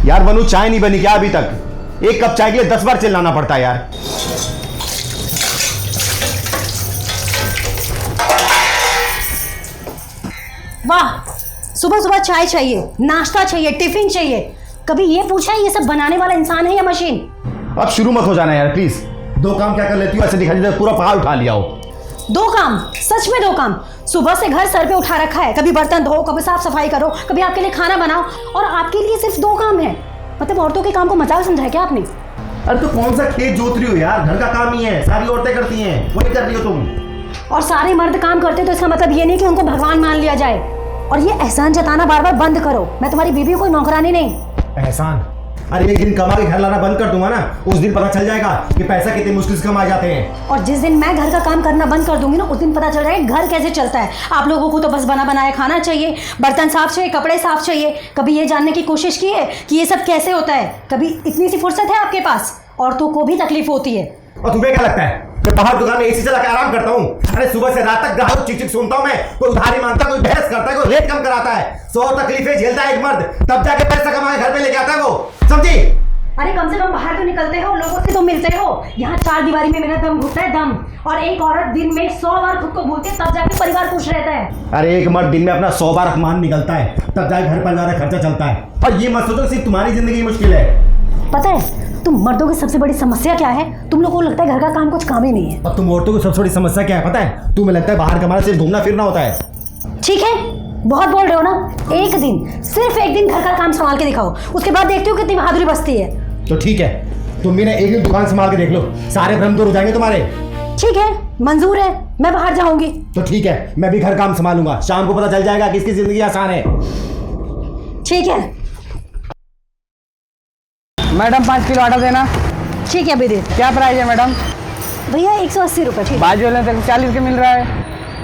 यार बनू, चाय नहीं बनी क्या अभी तक? एक कप चाय के लिए 10 बार चिल्लाना पड़ता है यार। वाह, सुबह सुबह चाय चाहिए, नाश्ता चाहिए, टिफिन चाहिए। कभी ये पूछा है ये सब बनाने वाला इंसान है या मशीन? अब शुरू मत हो जाना यार प्लीज। 2 काम क्या कर लेती हो? ऐसे दिखाई देता है पूरा पहाड़ उठा लिया हो। 2 काम? सच में 2 काम? सुबह से घर सर पे उठा रखा है, कभी बर्तन धो, कभी साफ सफाई करो, कभी आपके लिए खाना बनाओ, और आपके लिए सिर्फ 2 काम है। मतलब औरतों के काम को मजाक समझा है क्या आपने? अरे तो कौन सा खेत जोत रही हो यार? घर का काम ही है, सारी औरतें करती हैं, वही कर रही हो तुम। और सारे मर्द काम करते तो इसका मतलब ये नहीं कि उनको भगवान मान लिया जाए। और ये एहसान जताना बार बार बंद करो। मैं तुम्हारी बीवी कोई नौकरानी नहीं। एहसान? अरे एक दिन कमा के घर लाना बंद कर दूंगा ना, उस दिन पता चल जाएगा कि पैसा कितने मुश्किल से कमाए जाते हैं। और जिस दिन मैं घर का काम करना बंद कर दूंगी ना, उस दिन पता चल जाएगा घर कैसे चलता है। आप लोगों को तो बस बना बनाया खाना चाहिए, बर्तन साफ चाहिए, कपड़े साफ चाहिए। कभी ये जानने की कोशिश की है कि ये सब कैसे होता है? कभी इतनी सी फुर्सत है आपके पास? औरतों को भी तकलीफ होती है। और तुम्हें क्या लगता है मैं बाहर दुकान में एसी चला के आराम करता हूँ? अरे सुबह से रात तक ग्राहक चिक चिक सुनता हूँ मैं। कोई उधारी मांगता है, कोई बहस करता है, कोई रेट कम कराता है। 100 तकलीफें झेलता है एक मर्द, तब जाके पैसा कमा के घर पे लेके आता है वो, समझी? अरे कम से कम बाहर तो निकलते हो, लोगों से तो मिलते हो। यहाँ 4 दीवारी में मेरा दम घुटता है, दम। और एक औरत दिन में 100 बार खुद को भूलती है, तब जाके परिवार खुश रहता है। अरे एक मर्द दिन में अपना 100 बार अपमान निकलता है, तब जाके घर परिवार का खर्चा चलता है। और ये मत सोचो सिर्फ तुम्हारी जिंदगी मुश्किल है। पता है तुम मर्दों की सबसे बड़ी समस्या क्या है? तुम लोगों को लगता है घर का काम कुछ काम ही नहीं है। और तुम औरतों की सबसे बड़ी समस्या क्या है पता है? तुम्हें लगता है बाहर कमाना सिर्फ घूमना फिरना होता है। ठीक है, बहुत बोल रहे हो ना। एक दिन, सिर्फ एक दिन घर का काम संभाल के दिखाओ, उसके बाद देखते हो कितनी बहादुरी बचती है। तो ठीक है, तुम भी ना एक दिन दुकान संभाल के देख लो, सारे भ्रम दूर हो जाएंगे तुम्हारे। ठीक है, मंजूर है, मैं बाहर जाऊंगी। तो ठीक है, मैं भी घर काम संभालूंगा, शाम को पता चल जाएगा किसकी जिंदगी आसान है। ठीक है मैडम 5 किलो आटा देना। ठीक है अभी दे। क्या प्राइस है मैडम? भैया 180 रुपये। ठीक है। बाजू वाले तक 40 के मिल रहा है।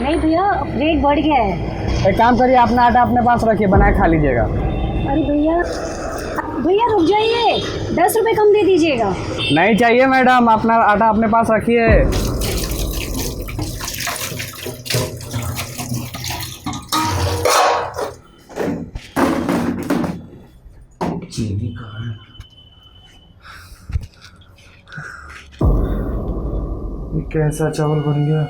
नहीं भैया, रेट बढ़ गया है। एक काम करिए, अपना आटा अपने पास रखिए, बना के खा लीजिएगा। अरे भैया, भैया रुक जाइए, 10 रुपये कम दे दीजिएगा। नहीं चाहिए मैडम, अपना आटा अपने पास रखिए। चीनी कहाँ है? ये कैसा चावल बन गया?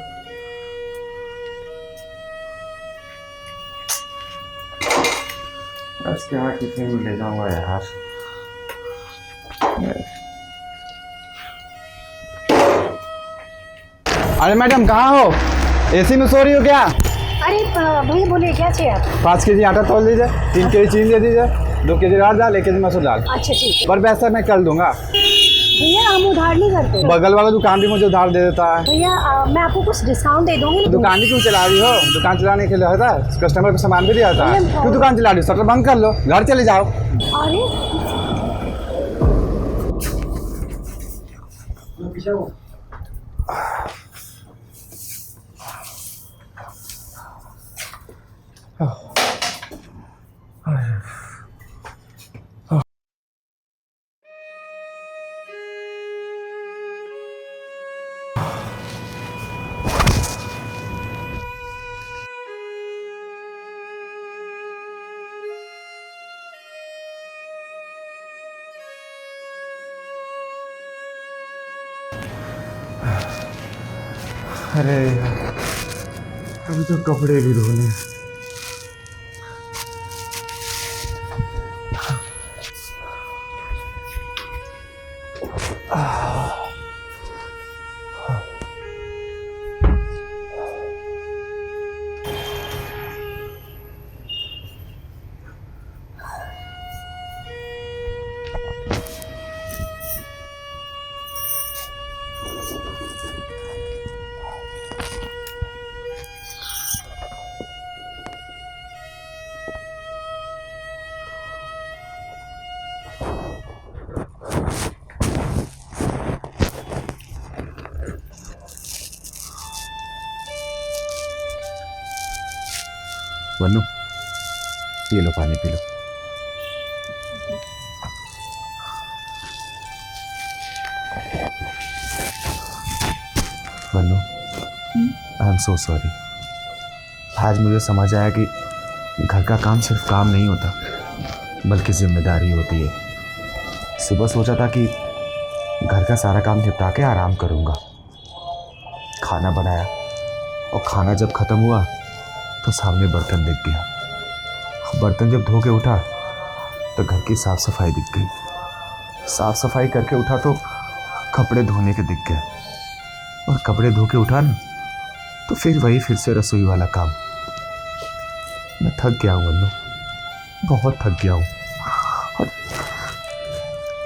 आज क्या टिफिन में ले जाऊंगा यार। अरे मैडम कहाँ हो? एसी में सो रही हो क्या? अरे भैया बोलिए क्या चाहिए आप? 5 केजी आटा तोल दीजिए, 3 केजी चीनी दे दीजिए, 2 केजी रात दाल, 1 केजी मसूर दाल। अच्छा ठीक है पर पैसा मैं कर दूंगा। भैया, हम उधार नहीं करते। बगल वाला दुकान भी मुझे उधार दे देता है। भैया मैं आपको कुछ डिस्काउंट दे दूंगी। दुकान ही क्यों चला रही हो? दुकान चलाने के लिए होता है, कस्टमर को सामान भी दिया जाता है। क्यों दुकान चला रही हो? शटर बंद कर लो, घर चले जाओ। अरे अरे यार, अभी तो कपड़े भी धोने। वन्नू, पी लो, पानी P low. Vannu, I am so sorry. आज मुझे समझ आया कि घर का काम सिर्फ काम नहीं होता, बल्कि जिम्मेदारी होती है। सुबह सोचा था कि घर का सारा काम निपटा के आराम करूँगा। खाना बनाया और खाना जब ख़त्म हुआ तो सामने बर्तन दिख गया। बर्तन जब धो के उठा तो घर की साफ़ सफाई दिख गई। साफ़ सफाई करके उठा तो कपड़े धोने के दिख गए, और कपड़े धो के उठा ना तो फिर से रसोई वाला काम। मैं थक गया हूँ अन्नू, बहुत थक गया हूँ। और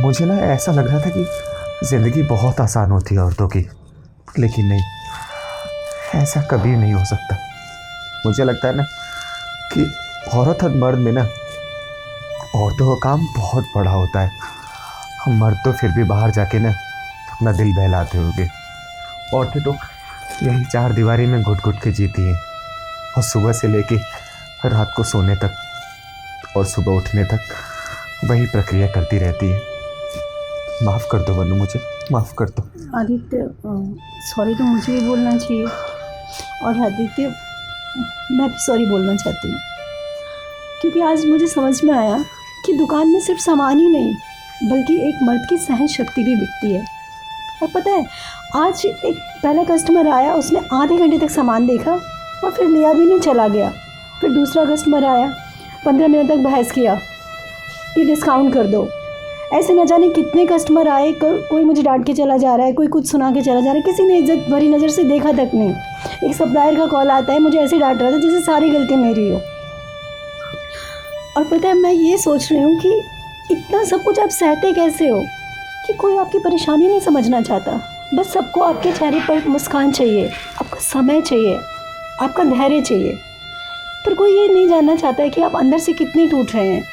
मुझे ना ऐसा लग रहा था कि ज़िंदगी बहुत आसान होती है औरतों की, लेकिन नहीं, ऐसा कभी नहीं हो सकता। मुझे लगता है ना कि औरत और मर्द में ना औरतों का काम बहुत बड़ा होता है। मर्द तो फिर भी बाहर जाके ना अपना दिल बहलाते होंगे, औरतें तो यही 4 दीवारी में घुट घुट के जीती हैं, और सुबह से लेके रात को सोने तक और सुबह उठने तक वही प्रक्रिया करती रहती है। माफ़ कर दो वनु, मुझे माफ़ कर दो। आदित्य, सॉरी तो मुझे भी बोलना चाहिए, और आदित्य मैं भी सॉरी बोलना चाहती हूँ, क्योंकि आज मुझे समझ में आया कि दुकान में सिर्फ सामान ही नहीं बल्कि एक मर्द की सहन शक्ति भी बिकती है। और पता है, आज एक पहला कस्टमर आया, उसने आधे घंटे तक सामान देखा और फिर लिया भी नहीं, चला गया। फिर दूसरा कस्टमर आया, 15 मिनट तक बहस किया कि डिस्काउंट कर दो। ऐसे न जाने कितने कस्टमर आए, कोई मुझे डांट के चला जा रहा है, कोई कुछ सुना के चला जा रहा है, किसी ने इज्जत भरी नज़र से देखा तक नहीं। एक सप्लायर का कॉल आता है, मुझे ऐसे डांट रहा था जैसे सारी गलती मेरी हो। और पता है, मैं ये सोच रही हूँ कि इतना सब कुछ आप सहते कैसे हो, कि कोई आपकी परेशानी नहीं समझना चाहता। बस सबको आपके चेहरे पर मुस्कान चाहिए, आपका समय चाहिए, आपका धैर्य चाहिए, पर कोई ये नहीं जानना चाहता है कि आप अंदर से कितने टूट रहे हैं।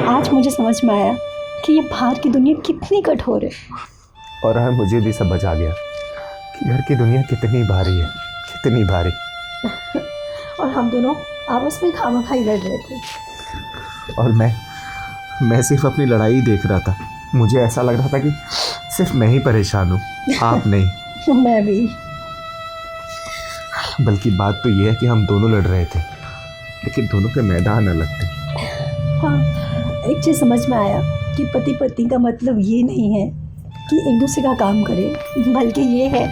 आज मुझे समझ में आया कि ये बाहर की दुनिया कितनी कठोर है। और हाँ, मुझे भी समझ आ गया कि घर की दुनिया कितनी भारी है, कितनी भारी। और हम दोनों आपस में खामखाई लड़ रहे थे, और मैं सिर्फ अपनी लड़ाई ही देख रहा था। मुझे ऐसा लग रहा था कि सिर्फ मैं ही परेशान हूँ, आप नहीं। मैं भी। बल्कि बात तो ये है कि हम दोनों लड़ रहे थे, लेकिन दोनों के मैदान अलग थे। हाँ, एक चीज़ समझ में आया कि पति पत्नी का मतलब ये नहीं है कि एक दूसरे का काम करें, बल्कि ये है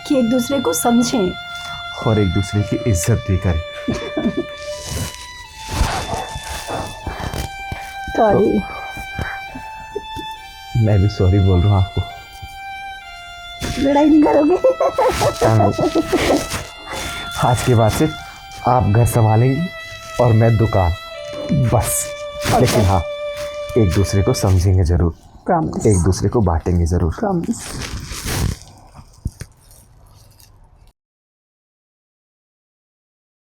कि एक दूसरे को समझें और एक दूसरे की इज्जत भी करें। सॉरी। मैं भी सॉरी बोल रहा हूँ आपको। लड़ाई नहीं करोगे? आज के बाद से आप घर संभालेंगी और मैं दुकान, बस। लेकिन हाँ, एक दूसरे को समझेंगे ज़रूर, प्रॉमिस। एक दूसरे को बांटेंगे ज़रूर। प्रॉमिस।